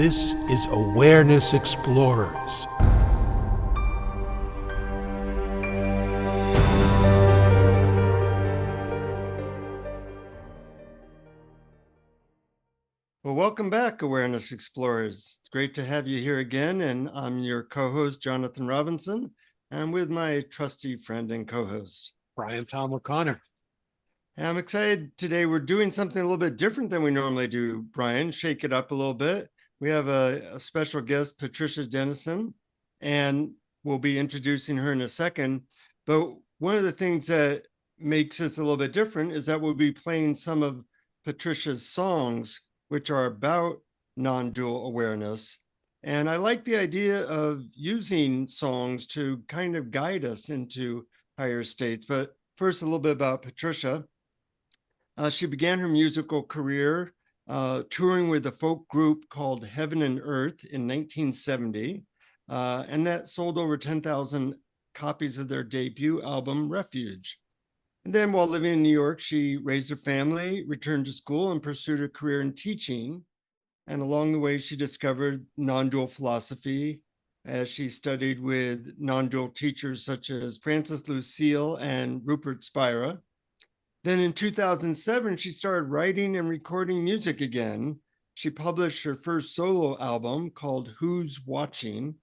This is Awareness Explorers. Well, welcome back, Awareness Explorers. It's great to have you here again, and I'm your co-host, Jonathan Robinson, and with my trusty friend and co-host, Brian Tom O'Connor. And I'm excited today. We're doing something a little bit different than we normally do, Brian. Shake it up a little bit. We have a special guest, Patricia Dennison, and we'll be introducing her in a second. But one of the things that makes this a little bit different is that we'll be playing some of Patricia's songs, which are about non-dual awareness. And I like the idea of using songs to kind of guide us into higher states. But first, a little bit about Patricia. She began her musical career touring with a folk group called Heaven and Earth in 1970, and that sold over 10,000 copies of their debut album, Refuge. And then while living in New York, she raised her family, returned to school, and pursued a career in teaching. And along the way, she discovered non-dual philosophy as she studied with non-dual teachers such as Francis Lucille and Rupert Spira. Then in 2007, she started writing and recording music again. She published her first solo album called Who's Watching,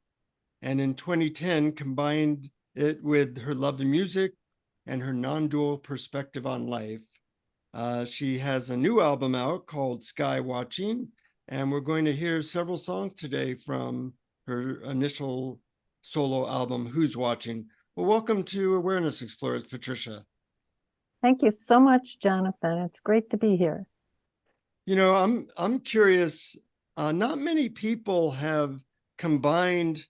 and in 2010 combined it with her love of music and her non-dual perspective on life. She has a new album out called Sky Watching, and we're going to hear several songs today from her initial solo album, Who's Watching. Well, welcome to Awareness Explorers, Patricia. Thank you so much, Jonathan. It's great to be here. You know, I'm curious. Not many people have combined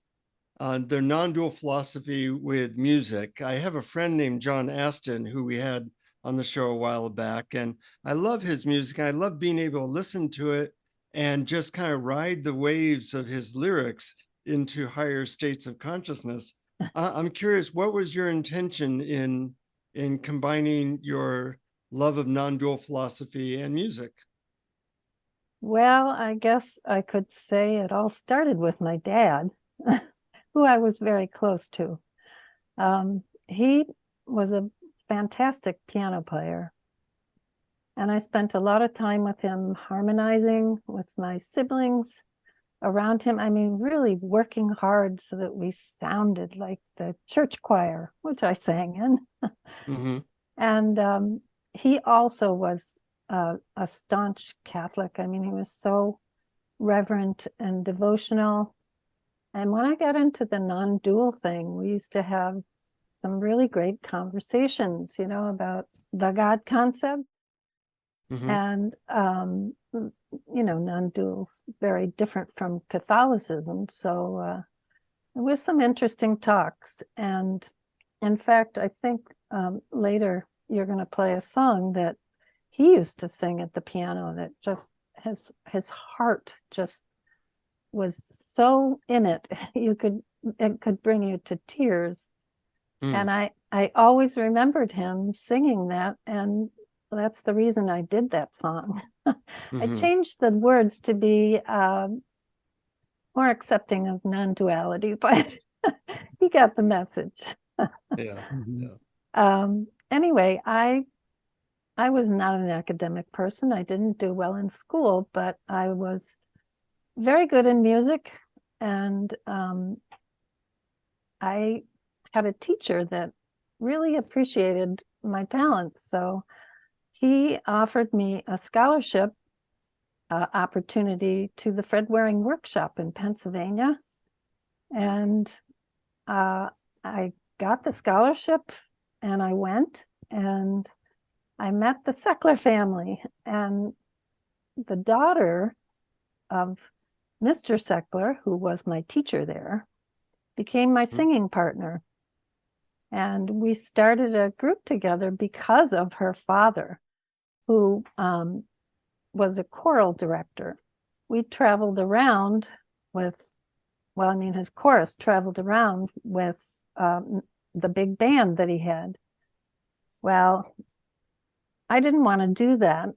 their non-dual philosophy with music. I have a friend named John Aston who we had on the show a while back, and I love his music. I love being able to listen to it and just kind of ride the waves of his lyrics into higher states of consciousness. I'm curious, what was your intention in combining your love of non-dual philosophy and music? Well, I guess I could say it all started with my dad, who I was very close to. He was a fantastic piano player, and I spent a lot of time with him harmonizing with my siblings around him. I mean, really working hard so that we sounded like the church choir, which I sang in. Mm-hmm. And he also was a staunch Catholic. I mean, he was so reverent and devotional. And when I got into the non-dual thing, we used to have some really great conversations, you know, about the God concept. Mm-hmm. And, you know, non-dual, very different from Catholicism. So it was some interesting talks. And in fact, I think later you're going to play a song that he used to sing at the piano that just his heart just was so in it. It could bring you to tears. And I always remembered him singing that, and that's the reason I did that song. Mm-hmm. I changed the words to be more accepting of non-duality, but he got the message. Yeah. Anyway, I was not an academic person. I didn't do well in school, but I was very good in music, and I had a teacher that really appreciated my talent. So he offered me a scholarship opportunity to the Fred Waring Workshop in Pennsylvania. And I got the scholarship, and I went, and I met the Seckler family. And the daughter of Mr. Seckler, who was my teacher there, became my singing partner. And we started a group together because of her father, who was a choral director. We traveled around with, well, I mean, his chorus traveled around with the big band that he had. Well, I didn't want to do that.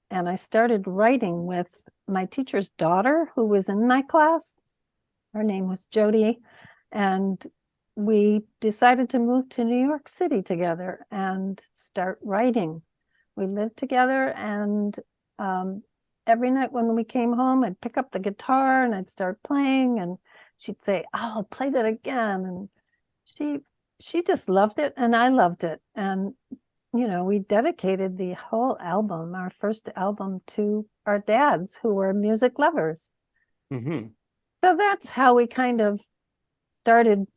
and I started writing with my teacher's daughter who was in my class. Her name was Jody, and we decided to move to New York City together and start writing. We lived together, and every night when we came home, I'd pick up the guitar and I'd start playing, and she'd say, "Oh, I'll play that again." And she just loved it, and I loved it. And we dedicated the whole album, our first album, to our dads who were music lovers. Mm-hmm. So that's how we kind of started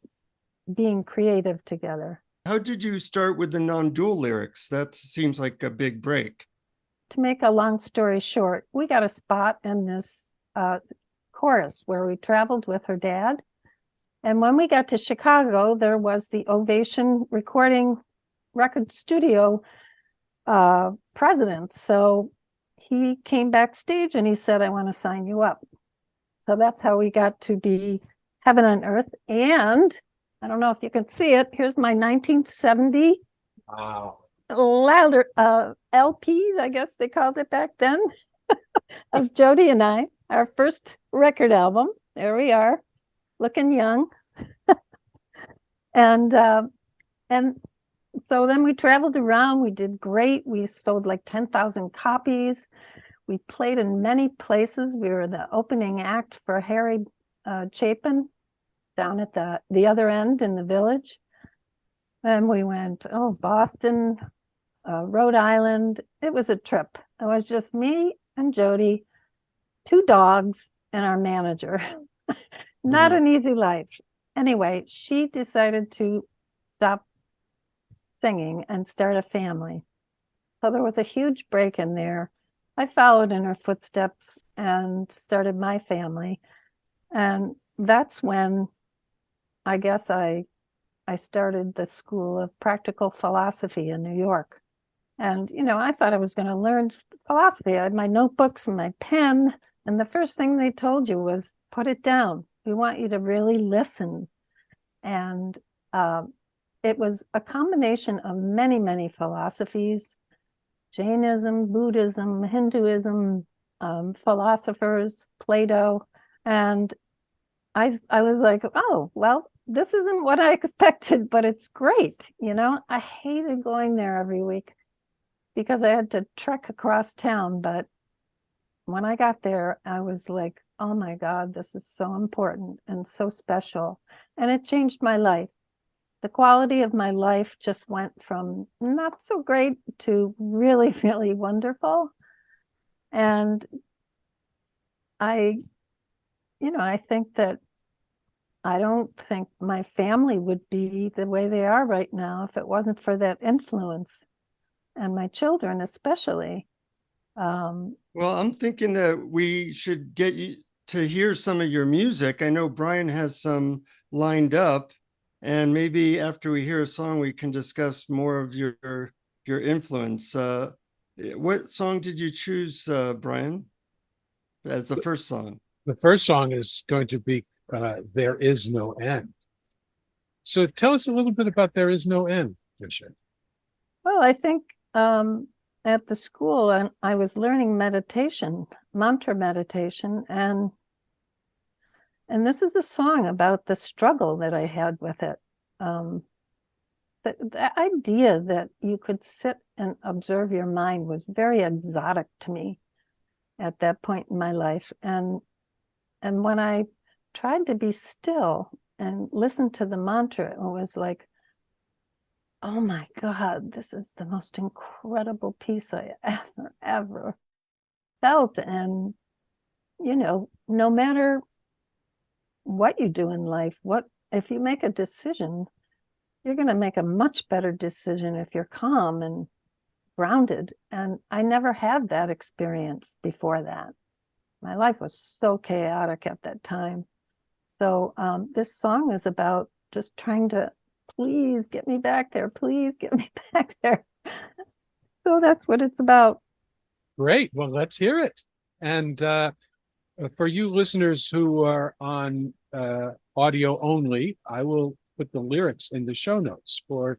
being creative together. How did you start with the non-dual lyrics? That seems like a big break. To make a long story short, we got a spot in this chorus where we traveled with her dad. And when we got to Chicago, there was the Ovation recording record studio president. So he came backstage and he said, "I want to sign you up." So that's how we got to be Heaven on Earth. And I don't know if you can see it. Here's my 1970 louder LP, I guess they called it back then, of Jody and I, our first record album. There we are, looking young. And so then we traveled around. We did great. We sold like 10,000 copies. We played in many places. We were the opening act for Harry Chapin down at the other end in the Village. Then we went, Boston, Rhode Island. It was a trip. It was just me and Jody, 2 dogs, and our manager. Not an easy life. Anyway, she decided to stop singing and start a family. So there was a huge break in there. I followed in her footsteps and started my family. And that's when I guess I started the School of Practical Philosophy in New York. And, I thought I was going to learn philosophy. I had my notebooks and my pen. And the first thing they told you was, put it down. We want you to really listen. And it was a combination of many, many philosophies: Jainism, Buddhism, Hinduism, philosophers, Plato. And I was like, oh, well, this isn't what I expected, but it's great. I hated going there every week because I had to trek across town. But when I got there, I was like, oh my God, this is so important and so special. And it changed my life. The quality of my life just went from not so great to really, really wonderful. And I think that I don't think my family would be the way they are right now if it wasn't for that influence, and my children especially. Well, I'm thinking that we should get you to hear some of your music. I know Brian has some lined up, and maybe after we hear a song, we can discuss more of your influence. What song did you choose, Brian, as the first song? The first song is going to be There Is No End. So tell us a little bit about There Is No End, Patricia. Well, I think at the school, I was learning meditation, mantra meditation, and this is a song about the struggle that I had with it. The idea that you could sit and observe your mind was very exotic to me at that point in my life. And when I tried to be still and listen to the mantra, it was like, oh my God, this is the most incredible peace I ever felt. And, no matter what you do in life, if you make a decision, you're going to make a much better decision if you're calm and grounded. And I never had that experience before that. My life was so chaotic at that time. So this song is about just trying to, please get me back there. Please get me back there. So that's what it's about. Great. Well, let's hear it. And for you listeners who are on audio only, I will put the lyrics in the show notes. For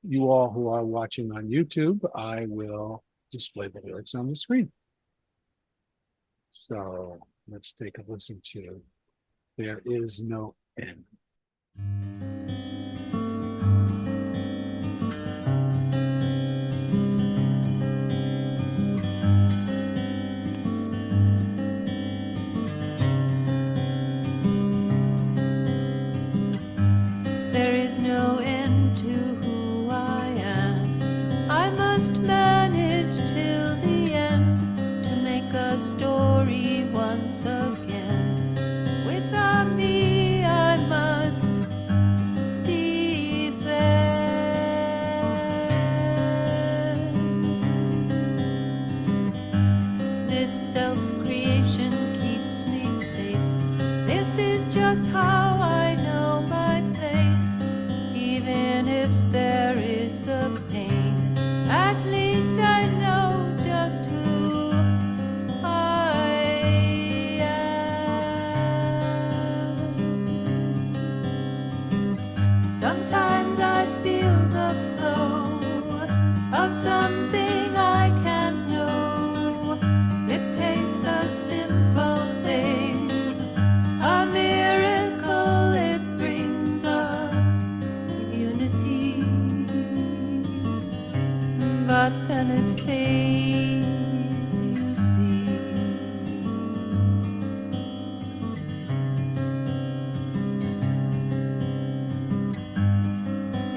you all who are watching on YouTube, I will display the lyrics on the screen. So let's take a listen to There Is No End. There is no end to who I am. I must manage till the end to make a story once again. Without me, I must defend. This self-creation keeps me safe. This is just how I know my place. Even if there is the pain, at least I know just who I am. Sometimes I feel the flow of something I can't know. It takes a simple thing, a miracle, it brings a unity, but then it fades, you see.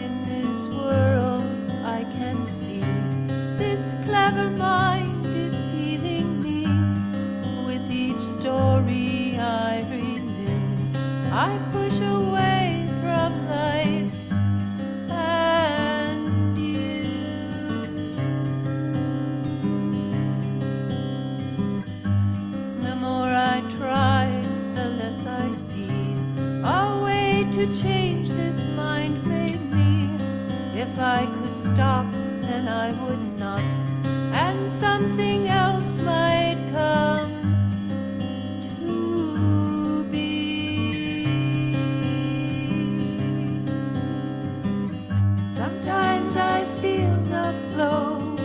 In this world I can see this clever mind deceiving me. With each story I renew, I push away from life and you. The more I try, the less I see a way to change this mind made me. If I could stop, then I would not, and something else might come to be. Sometimes I feel the flow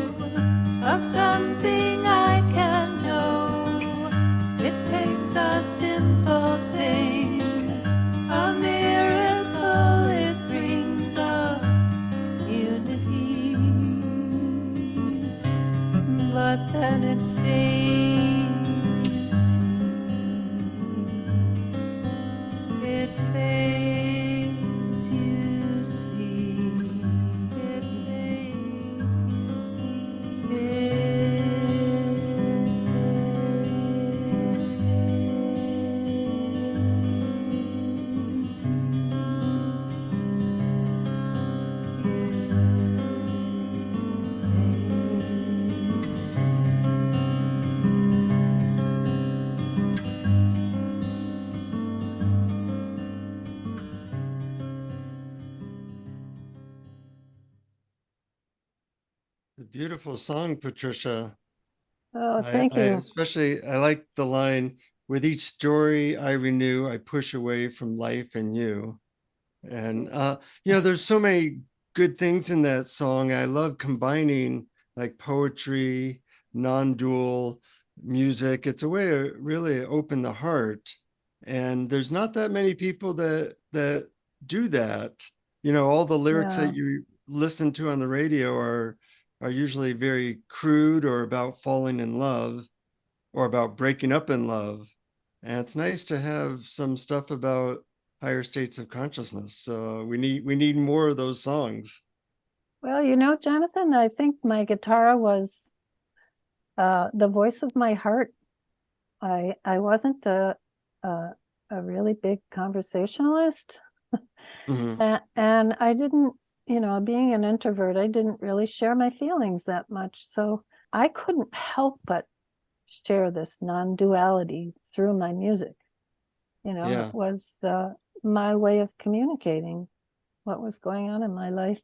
of something I can't know. It takes a simple thing, a miracle, it brings a unity, but then it fades, you see. It fades, you see. It fades, you see. A beautiful song, Patricia. Oh, thank I you. especially I like the line, with each story I renew, I push away from life and you. And there's so many good things in that song. I love combining like poetry, non-dual music. It's a way to really open the heart. And there's not that many people that do that. All the lyrics Yeah. that you listen to on the radio are usually very crude or about falling in love or about breaking up in love. And it's nice to have some stuff about higher states of consciousness. So we need more of those songs. Well, Jonathan, I think my guitar was the voice of my heart. I wasn't a really big conversationalist, Mhm. and I didn't, being an introvert, I didn't really share my feelings that much. So I couldn't help but share this non-duality through my music. Yeah. It was my way of communicating what was going on in my life.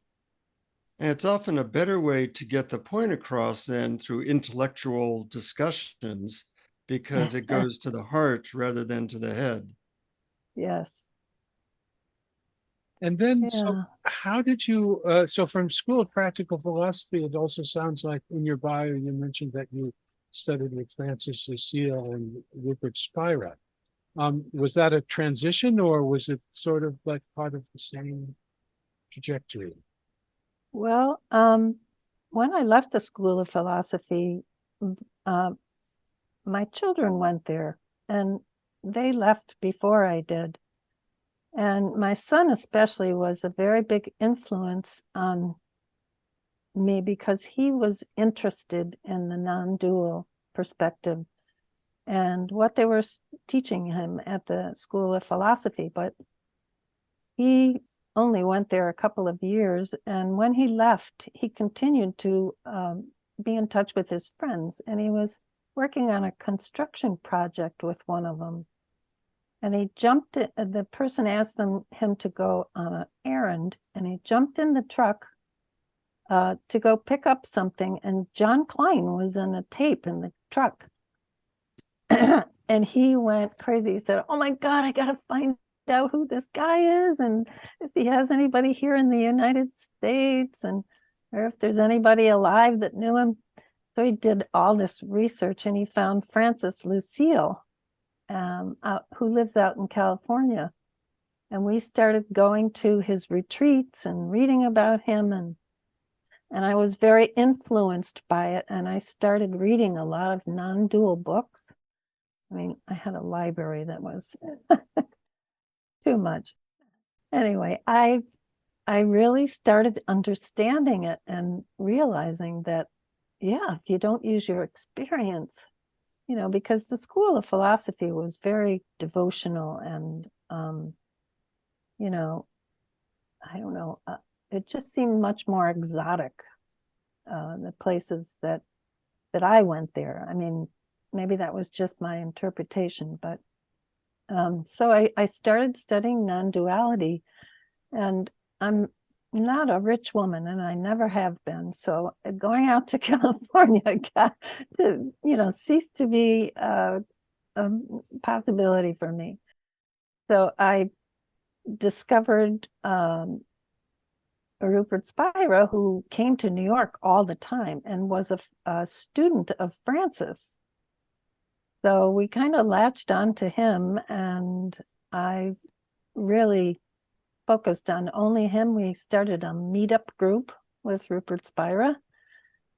And it's often a better way to get the point across than through intellectual discussions because it goes to the heart rather than to the head. Yes. And then, so Yeah. how did you, so from School of Practical Philosophy, it also sounds like in your bio, you mentioned that you studied with Francis Lucille and Rupert Spira. Was that a transition, or was it sort of like part of the same trajectory? Well, when I left the School of Philosophy, uh, my children went there, and they left before I did. And my son especially was a very big influence on me because he was interested in the non-dual perspective and what they were teaching him at the School of Philosophy. But he only went there a couple of years, and when he left, he continued to be in touch with his friends, and he was working on a construction project with one of them. And he jumped in, the person asked him to go on an errand, and he jumped in the truck to go pick up something, and John Klein was in a tape in the truck. And he went crazy. He said, "Oh my God, I gotta find out who this guy is, and if he has anybody here in the United States, and or if there's anybody alive that knew him." So he did all this research, and he found Francis Lucille, who lives out in California. And we started going to his retreats and reading about him, and I was very influenced by it, and I started reading a lot of non-dual books. I mean, I had a library that was too much. Anyway, I really started understanding it and realizing that, yeah, if you don't use your experience, because the School of Philosophy was very devotional and, I don't know, it just seemed much more exotic, the places that I went there. I mean, maybe that was just my interpretation, but so I started studying non-duality, and I'm not a rich woman, and I never have been. So going out to California got to, cease to be a possibility for me. So I discovered Rupert Spira, who came to New York all the time and was a student of Francis. So we kind of latched on to him, and I really focused on only him. We started a meetup group with Rupert Spira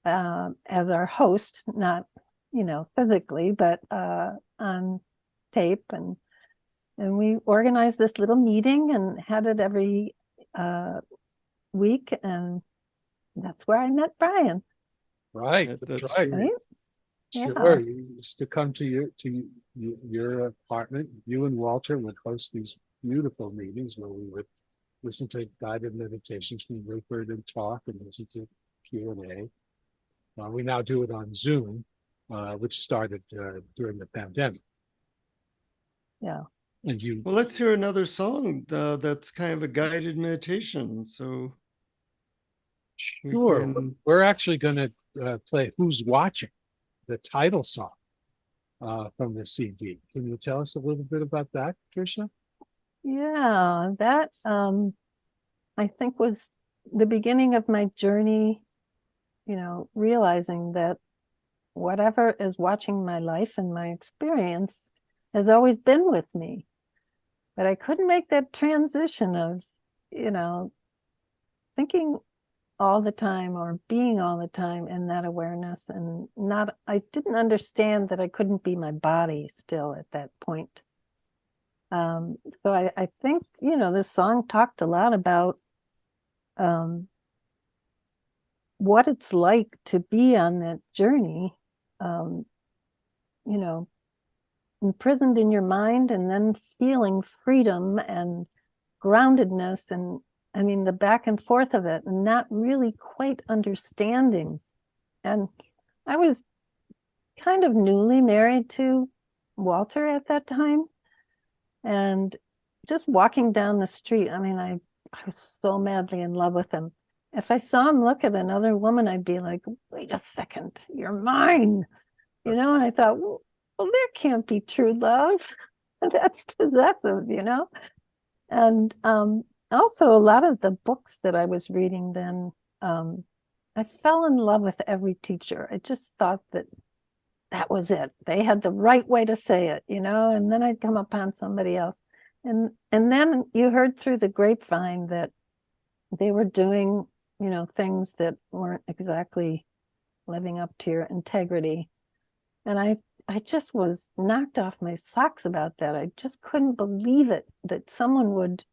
as our host, not, physically, but on tape. And we organized this little meeting and had it every week. And that's where I met Brian. Right. That's right. great. Sure. You used to come to your apartment. You and Walter would host these beautiful meetings where we would listen to guided meditations from Rupert and talk and listen to Q&A. We now do it on Zoom, which started during the pandemic. Yeah. And Well, let's hear another song that's kind of a guided meditation. So sure, we're actually going to play "Who's Watching," the title song from the CD. Can you tell us a little bit about that, Patricia? Yeah, that I think was the beginning of my journey, realizing that whatever is watching my life and my experience has always been with me. But I couldn't make that transition of, thinking all the time or being all the time in that awareness, and I didn't understand that I couldn't be my body still at that point. So I think, this song talked a lot about what it's like to be on that journey, imprisoned in your mind, and then feeling freedom and groundedness, and I mean the back and forth of it, and not really quite understanding. And I was kind of newly married to Walter at that time, and just walking down the street, I mean, I was so madly in love with him. If I saw him look at another woman, I'd be like, "Wait a second, you're mine," And I thought, well, that can't be true love. That's possessive, And also a lot of the books that I was reading then, I fell in love with every teacher. I just thought that that was it. They had the right way to say it, you know, and then I'd come upon somebody else. And then you heard through the grapevine that they were doing, you know, things that weren't exactly living up to your integrity. And I just was knocked off my socks about that. I just couldn't believe it that someone would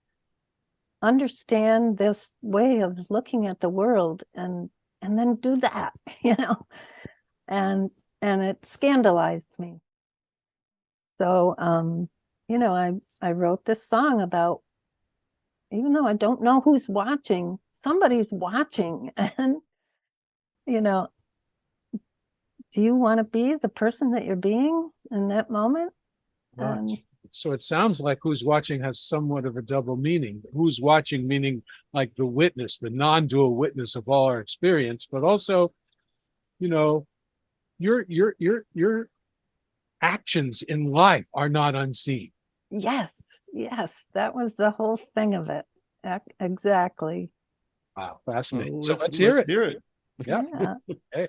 understand this way of looking at the world and then do that, you know, and it scandalized me. So you know, I wrote this song about, even though I don't know who's watching, somebody's watching. And you know, do you want to be the person that you're being in that moment? Right. So it sounds like who's watching has somewhat of a double meaning. Who's watching meaning like the witness, the non-dual witness of all our experience, but also, you know, your actions in life are not unseen. Yes, that was the whole thing of it. Exactly. Wow, fascinating. Well, So let's hear it. Hear it. Yeah. Hey.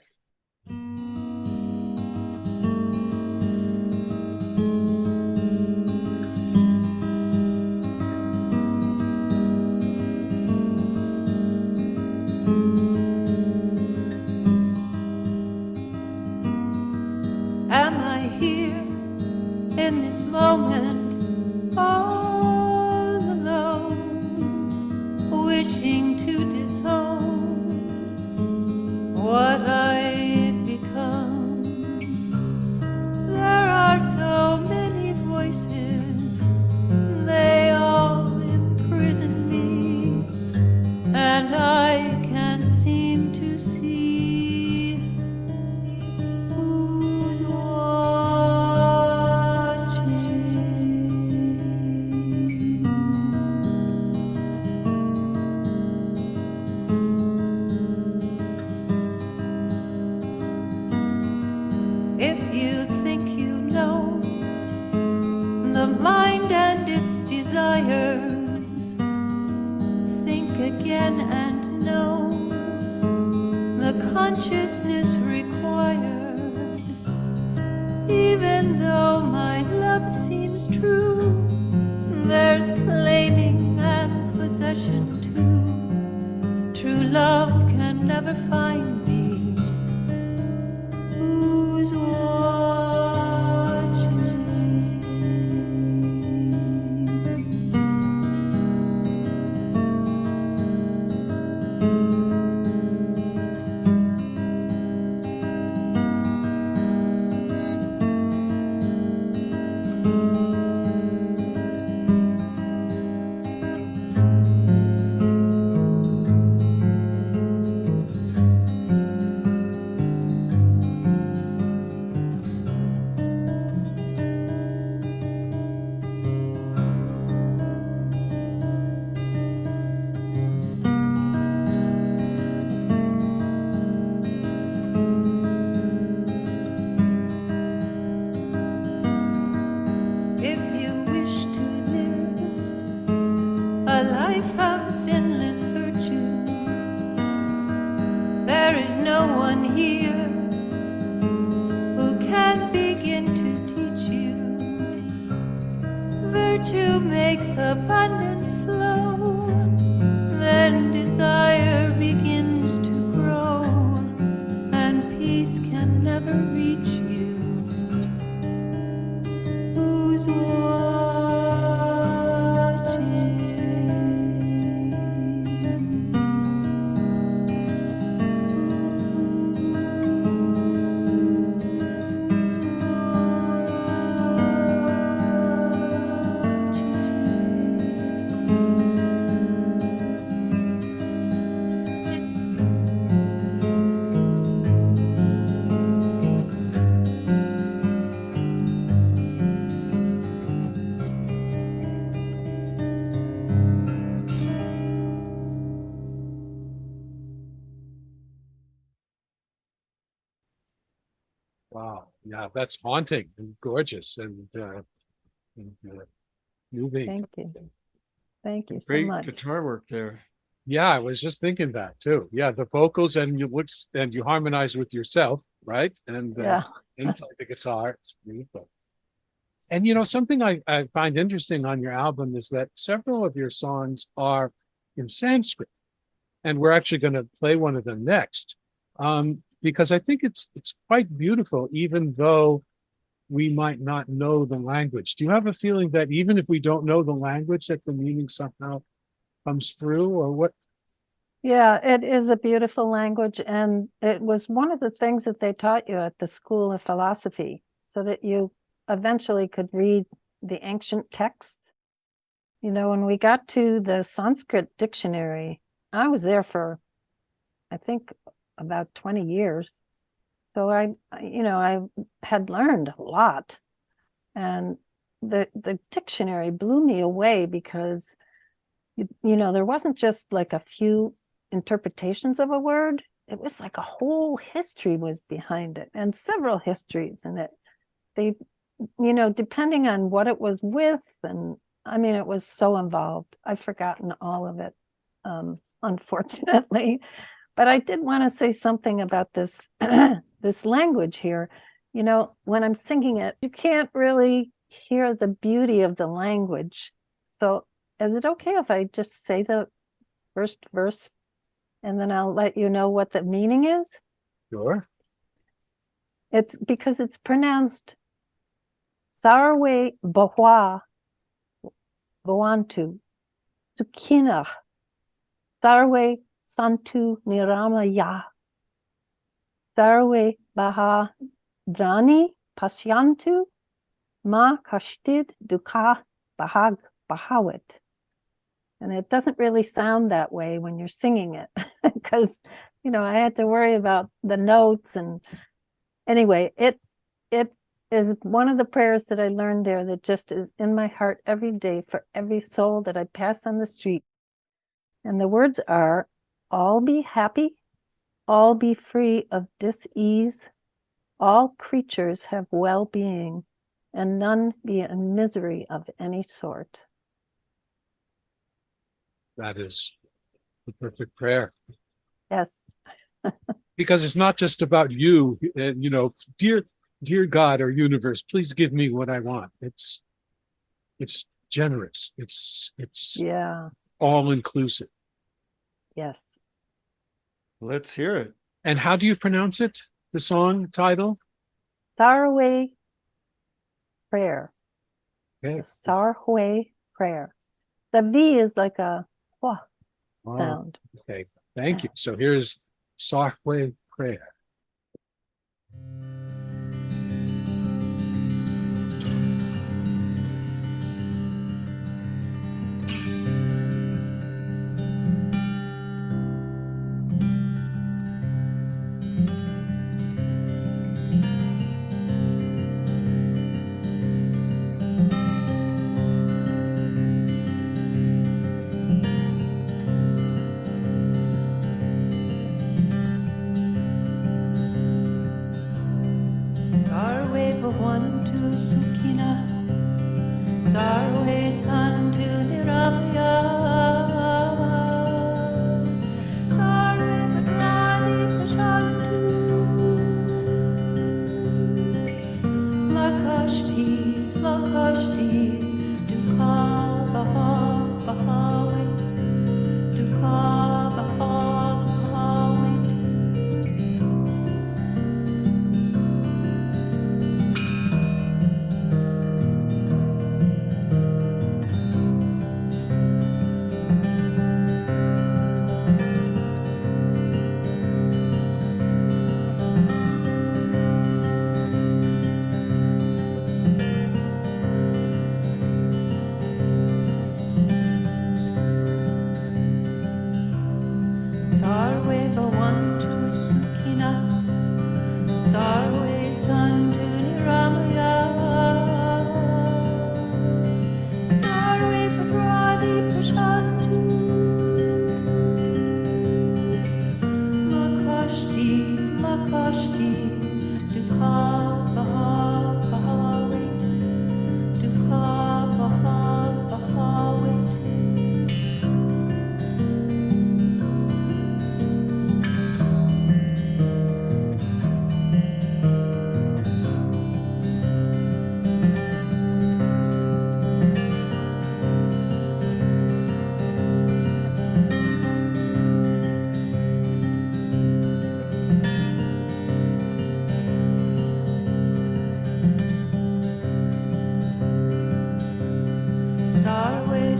Am I here in this moment all alone, wishing to disown what I've become? There are so many voices, they all imprison me, and I can't seem to see who's watching. If you think you know the mind and its desires, think again and know the consciousness required. Even though my love seems true, there's claiming and possession too. True love can never find me. Who's If you wish to live a life of sinless virtue, there is no one here who can begin to teach you. Virtue makes abundance flow, then desire begins to grow, and peace can never reach you. Who's Wow. Yeah, that's haunting and gorgeous and moving. Thank you so Great much. guitar work there. Yeah, I was just thinking that too. Yeah, the vocals and you harmonize with yourself right? And Yeah. and play the guitar. It's beautiful. And something I find interesting on your album is that several of your songs are in Sanskrit, and we're actually going to play one of them next, because I think it's quite beautiful, even though we might not know the language. Do you have a feeling that even if we don't know the language, that the meaning somehow comes through, or what? Yeah, it is a beautiful language. And it was one of the things that they taught you at the School of Philosophy, so that you eventually could read the ancient texts. When we got to the Sanskrit dictionary, I was there for, I think, about 20 years. So I had learned a lot. And the dictionary blew me away because, there wasn't just like a few interpretations of a word. It was like a whole history was behind it, and several histories. And they, depending on what it was with, and I mean, it was so involved. I've forgotten all of it, unfortunately. But I did want to say something about this this language here. When I'm singing it, you can't really hear the beauty of the language. So is it okay if I just say the first verse and then I'll let you know what the meaning is? Sure. It's because it's pronounced Sarwe Bahwa Bhavantu Sukhinah Sarwe Santu Niramaya Sarwe Baha Drani Pasyantu Ma Kashtid Dukha Bahag Bahawit. And it doesn't really sound that way when you're singing it, because I had to worry about the notes. And anyway, it is one of the prayers that I learned there that just is in my heart every day for every soul that I pass on the street. And the words are, all be happy, all be free of dis-ease, all creatures have well-being, and none be in misery of any sort. That is the perfect prayer. Yes. Because it's not just about you, dear God or universe, please give me what I want. It's generous. It's Yeah. all inclusive. Yes. Let's hear it. And how do you pronounce it? The song title? Sarwe prayer. Okay. The Sarwe prayer. The V is like a wah sound. Okay. Thank you. So here's Sarwe prayer.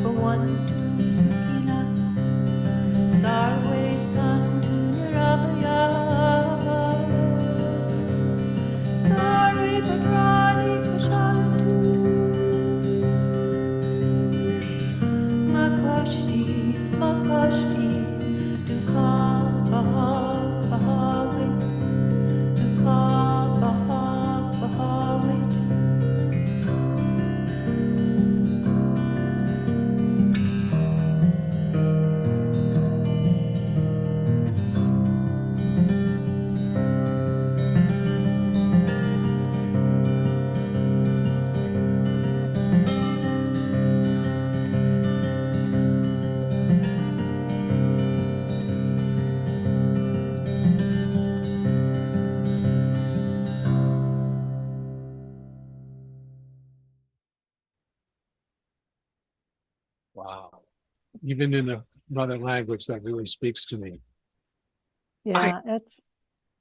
Kawantu Sukina Sarwe Santu Nirabaya Sarve Padrani Pashantu Makashti Makashti Duka Baha Bahawit Duka Baha Bahawit Wow. Even in another language, that really speaks to me. Yeah,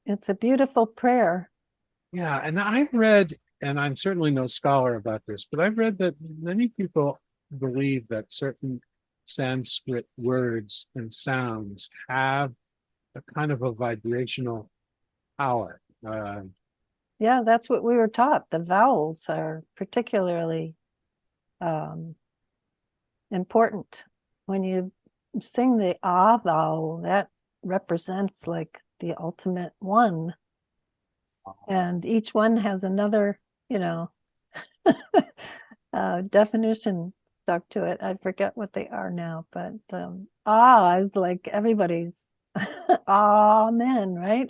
it's a beautiful prayer. Yeah, and I've read, and I'm certainly no scholar about this, but I've read that many people believe that certain Sanskrit words and sounds have a kind of a vibrational power. Yeah, that's what we were taught. The vowels are particularly important. When you sing the ah vowel, that represents like the ultimate one. And each one has another, definition stuck to it. I forget what they are now, but is like everybody's amen, right?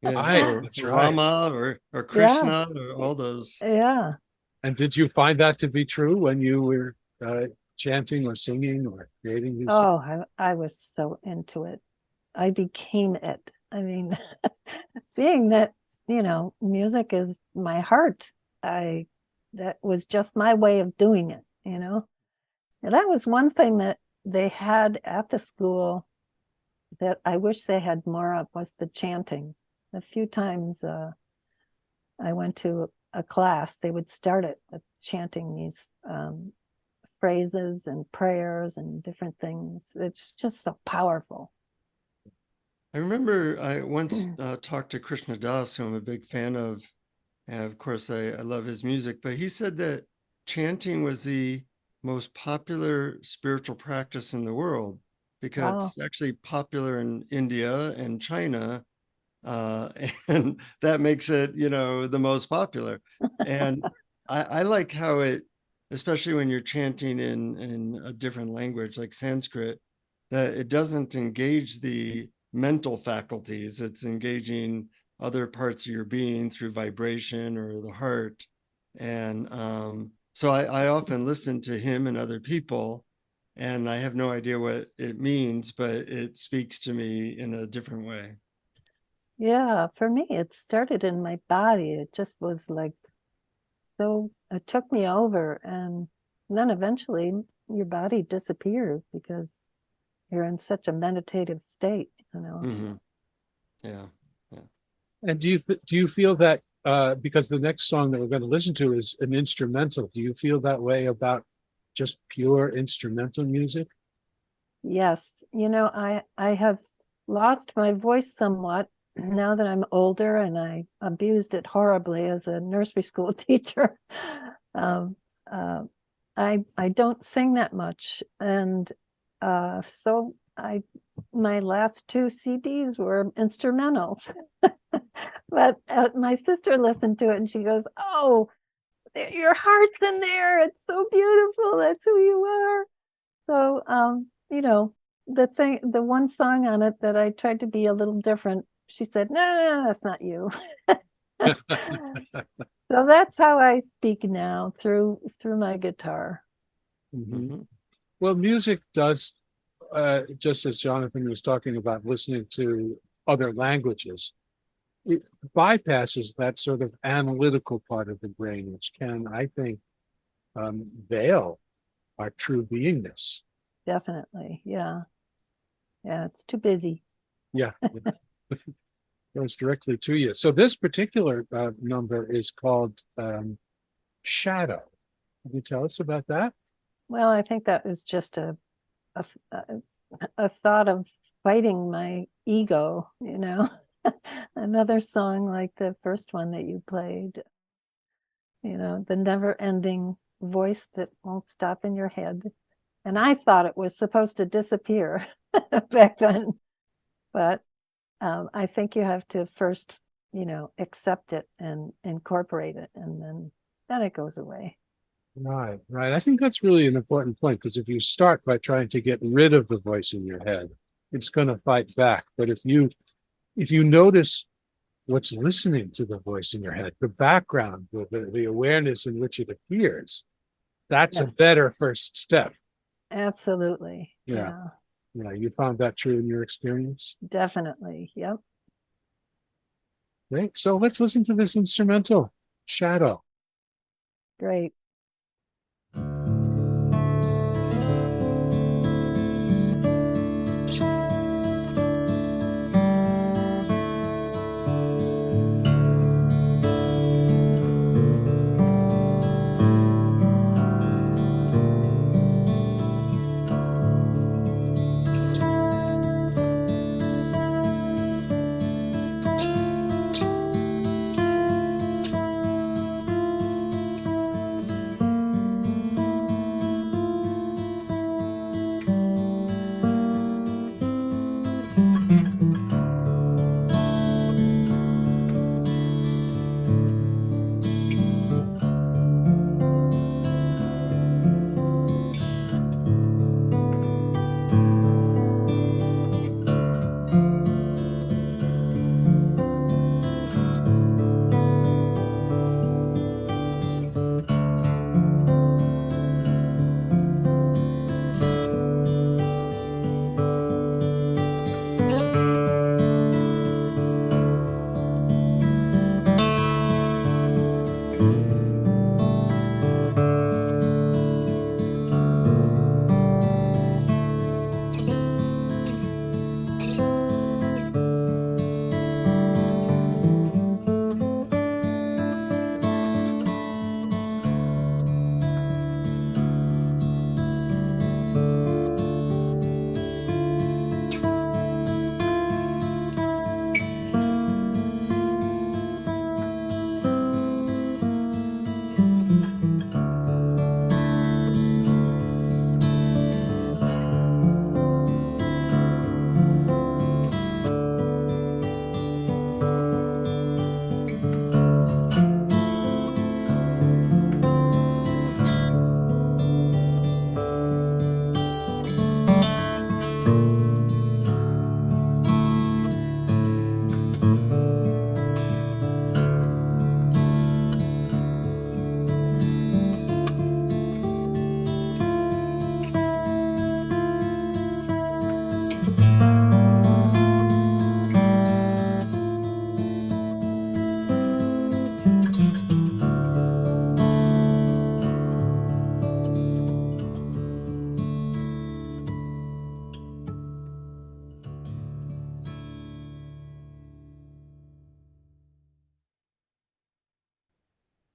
Yeah, or That's right. Rama or Krishna or all those. Yeah. And did you find that to be true when you were chanting or singing or creating these? Oh, I was so into it. I became it. I mean, seeing that, music is my heart. That was just my way of doing it, And that was one thing that they had at the school that I wish they had more of, was the chanting. A few times I went to a class, they would start it with chanting these phrases and prayers and different things. It's just so powerful. I remember I once talked to Krishna Das, who I'm a big fan of. And of course, I love his music, but he said that chanting was the most popular spiritual practice in the world because it's actually popular in India and China. And that makes it, the most popular. And I like how it, especially when you're chanting in a different language like Sanskrit, that it doesn't engage the mental faculties. It's engaging other parts of your being through vibration or the heart. And so I often listen to him and other people, and I have no idea what it means, but it speaks to me in a different way. Yeah, for me, it started in my body. It just was like, so it took me over. And then eventually your body disappears because you're in such a meditative state, Mm-hmm. Yeah. And do you feel that because the next song that we're going to listen to is an instrumental, do you feel that way about just pure instrumental music? Yes. I have lost my voice somewhat now that I'm older, and I abused it horribly as a nursery school teacher. I don't sing that much, and so my last 2 CDs were instrumentals. But my sister listened to it and she goes, "Oh, your heart's in there. It's so beautiful. That's who you are." So the one song on it that I tried to be a little different, she said, no, that's not you. So that's how I speak now, through my guitar. Mm-hmm. Well, music does, just as Jonathan was talking about listening to other languages, it bypasses that sort of analytical part of the brain, which can, I think, veil our true beingness. Definitely. Yeah. Yeah, it's too busy. Yeah. Goes directly to you. So this particular number is called Shadow. Can you tell us about that? Well, I think that was just a, a thought of fighting my ego, you know. Another song like the first one that you played, you know, the never ending voice that won't stop in your head. And I thought it was supposed to disappear back then. But I think you have to first, you know, accept it and incorporate it, and then it goes away. Right, right. I think that's really an important point, because if you start by trying to get rid of the voice in your head, it's going to fight back. But if you notice what's listening to the voice in your head, the background, the awareness in which it appears, that's a Yes. better first step. Absolutely. Yeah. Yeah, Yeah, you found that true in your experience. definitely. Yep. Great. So let's listen to this instrumental, Shadow. Great.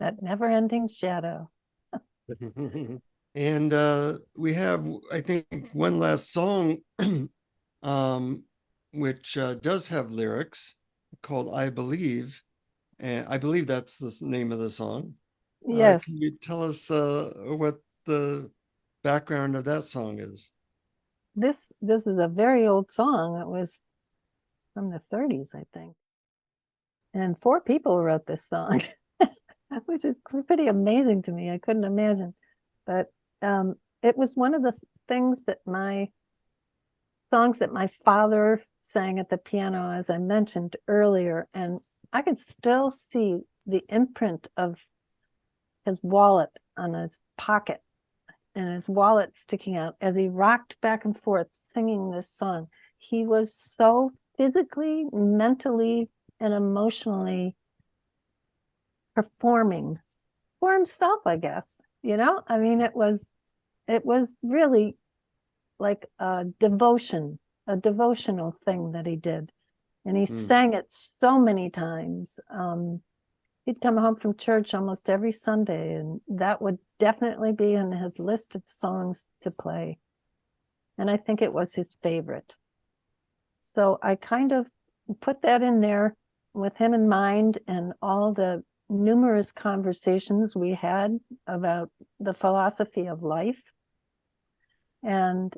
That never ending shadow. And we have, I think, one last song, which does have lyrics called I Believe. And I believe that's the name of the song. Yes. Can you tell us what the background of that song is? This is a very old song. It was from the 30s, I think. And 4 people wrote this song, which is pretty amazing to me. I couldn't imagine. But it was one of the things that songs that my father sang at the piano, as I mentioned earlier. And I could still see the imprint of his wallet on his pocket and his wallet sticking out as he rocked back and forth singing this song. He was so physically, mentally, and emotionally performing for himself, I guess. You know, I mean, it was really like a devotional thing that he did. And he sang it so many times. he'd come home from church almost every Sunday, and that would definitely be in his list of songs to play. And I think it was his favorite. So I kind of put that in there with him in mind, and all the numerous conversations we had about the philosophy of life. And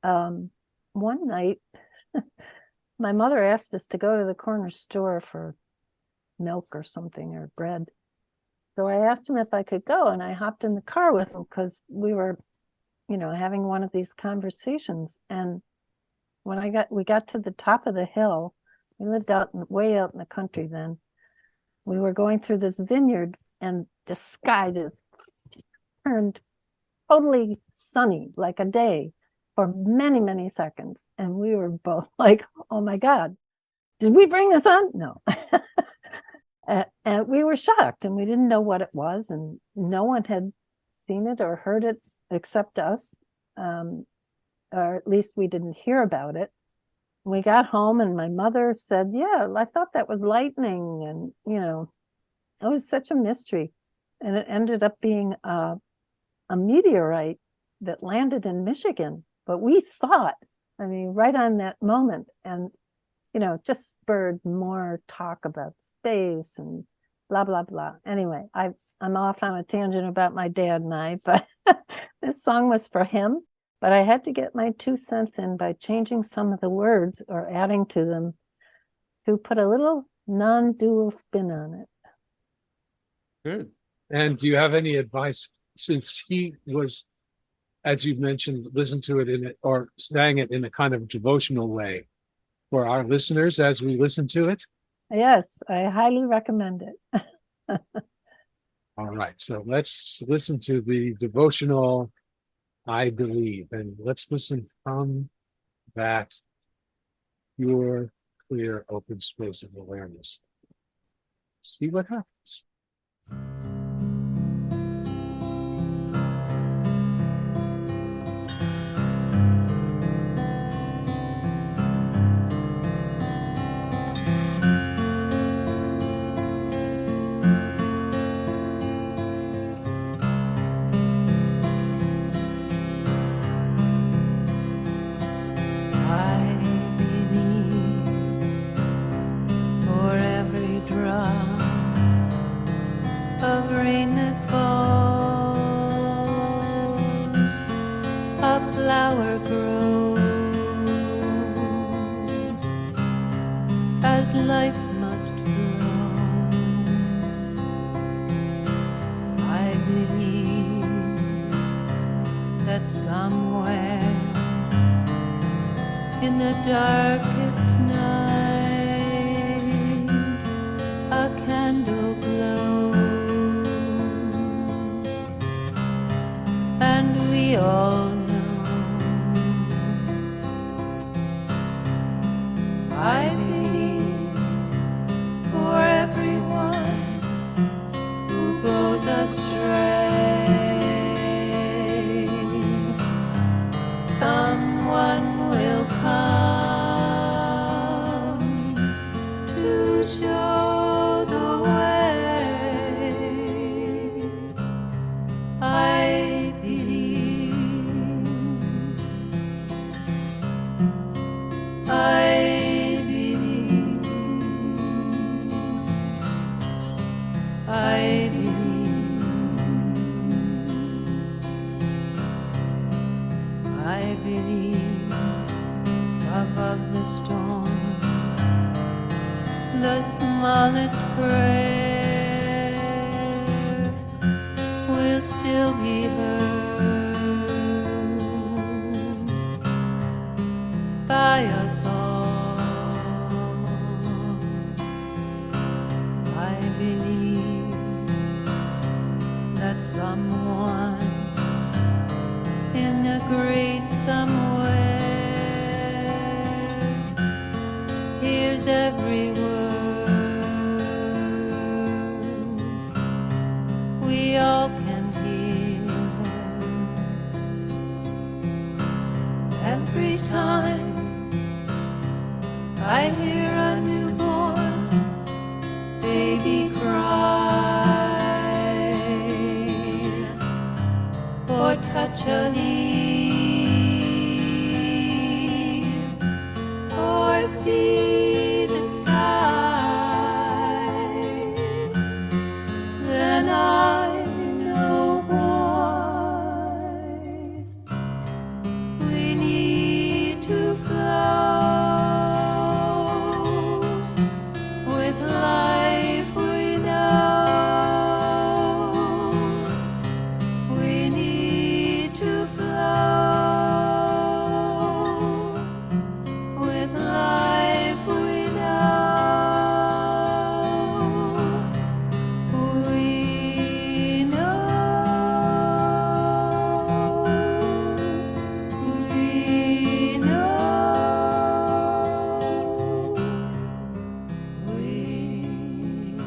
one night, my mother asked us to go to the corner store for milk or something, or bread. So I asked him if I could go, and I hopped in the car with him because we were, having one of these conversations. And when we got to the top of the hill, we lived way out in the country then. We were going through this vineyard, and the sky just turned totally sunny, like a day, for many, many seconds. And we were both like, oh my God, did we bring the sun? No. And we were shocked, and we didn't know what it was, and no one had seen it or heard it except us, or at least we didn't hear about it. We got home, and my mother said, yeah, I thought that was lightning. And, it was such a mystery. And it ended up being a meteorite that landed in Michigan. But we saw it, right on that moment. And, just spurred more talk about space and blah, blah, blah. Anyway, I'm off on a tangent about my dad and I, but this song was for him. But I had to get my 2 cents in by changing some of the words or adding to them to put a little non-dual spin on it. Good. And do you have any advice, since he was, as you mentioned, listened to it or sang it in a kind of devotional way, for our listeners as we listen to it? Yes, I highly recommend it. All right, so let's listen to the devotional I Believe, and let's listen from that pure, clear, open space of awareness. See what happens. Life must flow. I believe that somewhere in the darkest night a candle glows, and we all know. I believe for everyone who goes astray, someone will come to show the way. I believe. I believe. I believe. I believe above the storm, the smallest prayer will still be heard by us all. I believe that someone in the great somewhere hears every word we all can hear. Every time I hear a newborn baby cry, touch a leaf or see the sky, then I know why we need to flow with life we know. We need to flow with life we know. We know. We know. We know.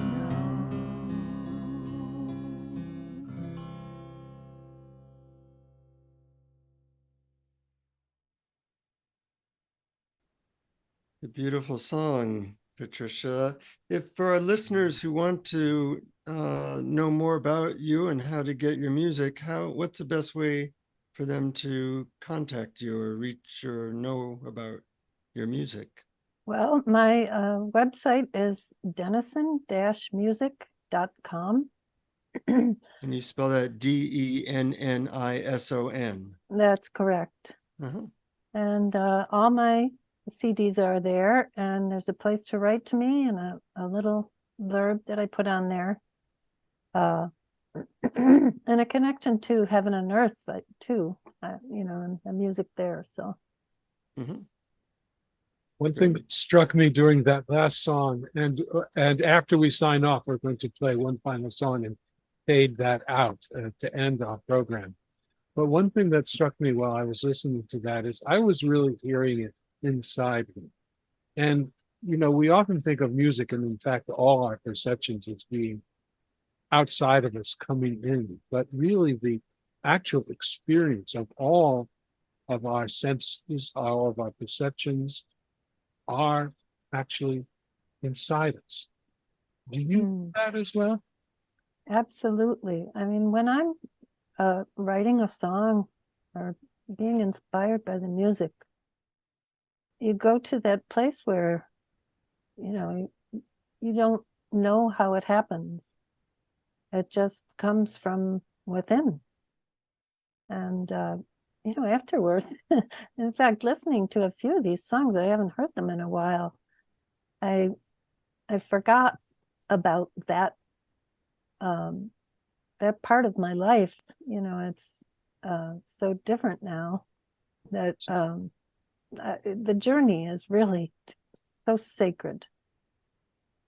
A beautiful song, Patricia. If for our listeners who want to know more about you and how to get your music, what's the best way for them to contact you or reach or know about your music? Well, my website is dennison-music.com. And you spell that Dennison. That's correct. Uh-huh. And all my CDs are there, and there's a place to write to me and a little blurb that I put on there. And a connection to heaven and earth too, and the music there. So Mm-hmm. One thing that struck me during that last song, and after we sign off, we're going to play one final song and fade that out to end our program. But one thing that struck me while I was listening to that is I was really hearing it inside me. And, we often think of music, and in fact, all our perceptions as being outside of us coming in, but really the actual experience of all of our senses, all of our perceptions are actually inside us. Do you do that as well? absolutely. I mean, when I'm writing a song or being inspired by the music, you go to that place where, you don't know how it happens. It just comes from within. And, afterwards, in fact, listening to a few of these songs, I haven't heard them in a while. I forgot about that that part of my life. It's so different now that the journey is really so sacred,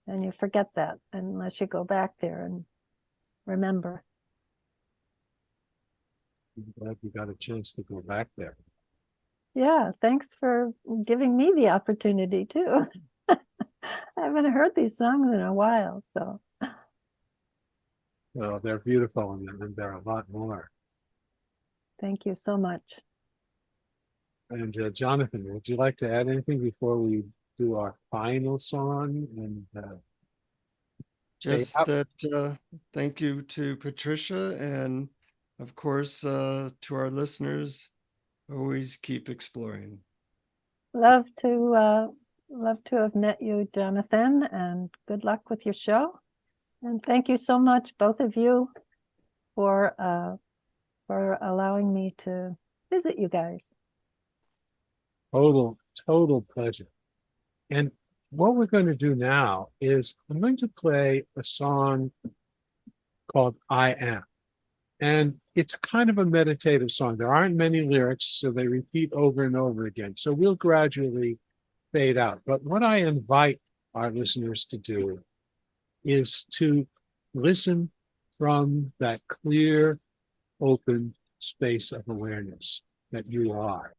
and you forget that unless you go back there and remember. I'm glad you got a chance to go back there. Yeah, thanks for giving me the opportunity too. I haven't heard these songs in a while, so. Well, they're beautiful, and there are a lot more. Thank you so much. And Jonathan, would you like to add anything before we do our final song? And Just that thank you to Patricia, and of course to our listeners, always keep exploring. Love to have met you, Jonathan, and good luck with your show. And thank you so much, both of you, for allowing me to visit you guys. total pleasure. And what we're going to do now is I'm going to play a song called I Am. And it's kind of a meditative song. There aren't many lyrics, so they repeat over and over again. So we'll gradually fade out. But what I invite our listeners to do is to listen from that clear, open space of awareness that you are.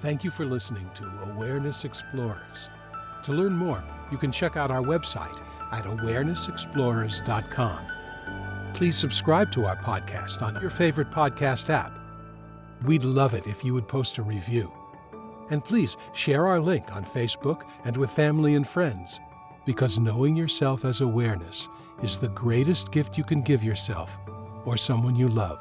Thank you for listening to Awareness Explorers. To learn more, you can check out our website at awarenessexplorers.com. Please subscribe to our podcast on your favorite podcast app. We'd love it if you would post a review. And please share our link on Facebook and with family and friends, because knowing yourself as awareness is the greatest gift you can give yourself or someone you love.